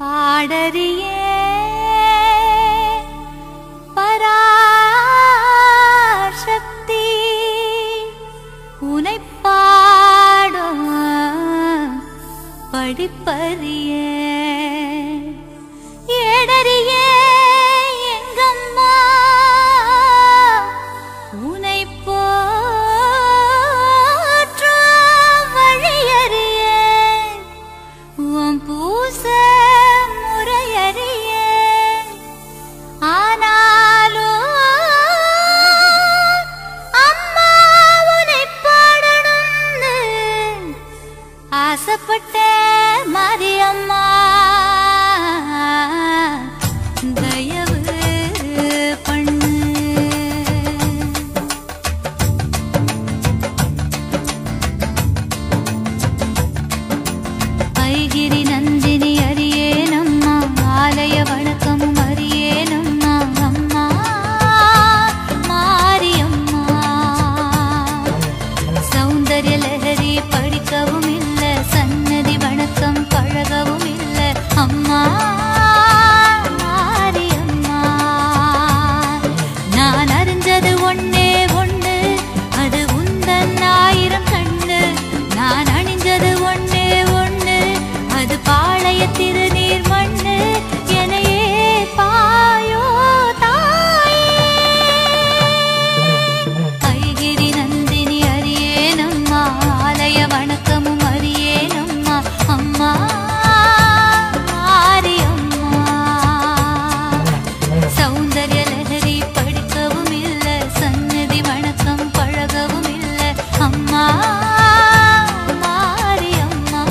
பாடறியே பராசக்தி உனை பாடும் படிப்பறியே ஏடறியே எங்கம்மா உனை போற்றும் வழியறியே உன் பூச முறையறியே ஆனாலும் அம்மா உனை பாடணும்னு ஆசைப்பட்ட மாரியம்மா தயவு பண்ணு ஐகிரி நந்தினி அரியேனம்மா ஆலய வணக்கமும் அரியேனம்மா அம்மா மாரியம்மா சௌந்தர்ய லஹரி படிக்கவும் இல்ல சன்னதி வணக்கம் பழகவும் இல்ல அம்மா மாரியம்மா நான் அறிஞ்சது ஒன்னே ஒண்ணு அது உந்தன் ஆயிரம் கண்ணு நான் அணிஞ்சது ஒன்னே ஒண்ணு அது பாளைய திருநீர் மண்ணு எனையே பாயோ தாயே ஐகிரி நந்தினி அரியேனம்மா ஆலய வணக்கமும் அரியேனம்மா அம்மா மாரியம்மா சௌந்தர்ய லஹரி படிக்கவும் இல்ல சன்னதி வணக்கம் பழகவும் இல்ல அம்மா மாரியம்மா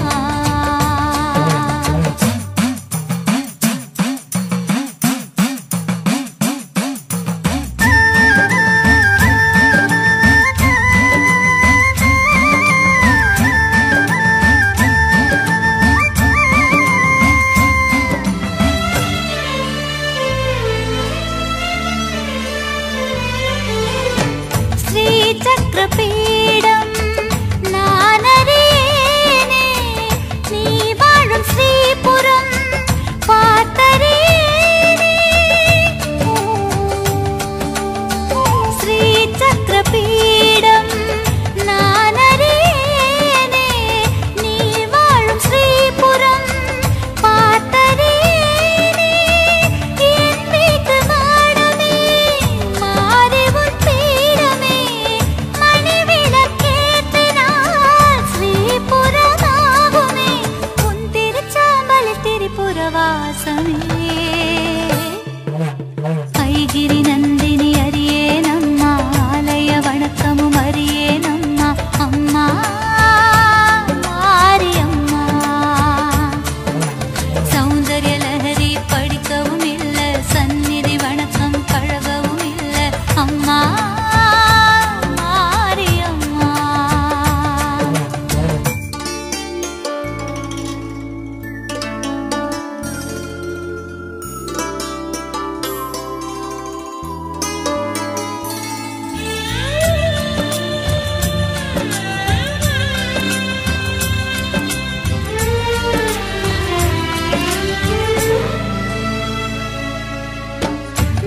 ஸ்ரீ சக்கரபீடம் நான் அறியேனே நீ வாழும் ஸ்ரீபுரம் பார்த்தறியேனே ஸ்ரீ சக்கரபீடம் நான் அறியேனே நீ வாழும் ஸ்ரீபுரம் பார்த்தறியேனே என் வீட்டு மாடமே மாறி உன் பீடமே மணி விளக்கேற்றினால் ஸ்ரீபுரமாகுமே உன் திருச்சாம்பலி திரிபுரவாசமே ஐகிரி நந்தினி அரியேனம்மா ஆலய வணக்கமும் அரியேனம்மா அம்மா மாரியம்மா சௌந்தர்ய லஹரி படிக்கவும் இல்ல சந்நிதி வணக்கம் பழகவும் இல்ல அம்மா மாரியம்மா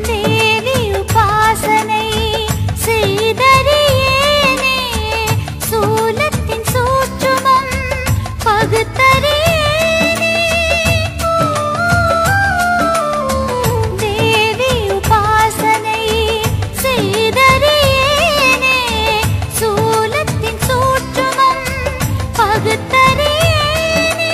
தேவி உபாசனை செய்தறியேனே சூலத்தின் சூட்சுமம் பகுத்தறியேனே தேவி உபாசனை செய்தறியேனே சூலத்தின் சூட்சுமம் பகுத்தறியேனே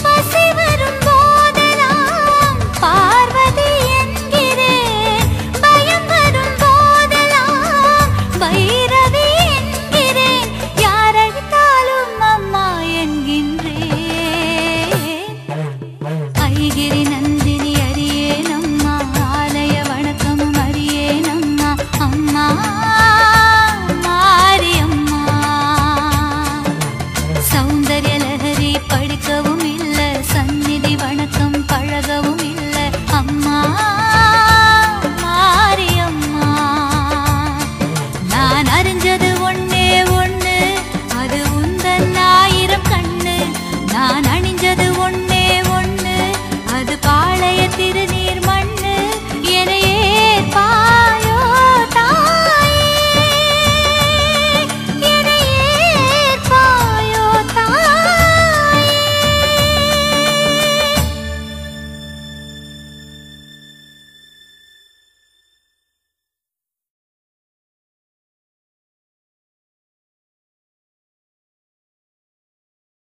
பசி வரும் போதெல்லாம் பார்வதி என்கிறேன் பயம் வரும் போதெல்லாம் பைரவி என்கிறேன் யார் அழைத்தாலும் அம்மா என்கின்றேன் ஐகிரி நந்தினி அரியேனம்மா ஆலய வணக்கமும் அரியேனம்மா அம்மா மாரியம்மா சௌந்தர்ய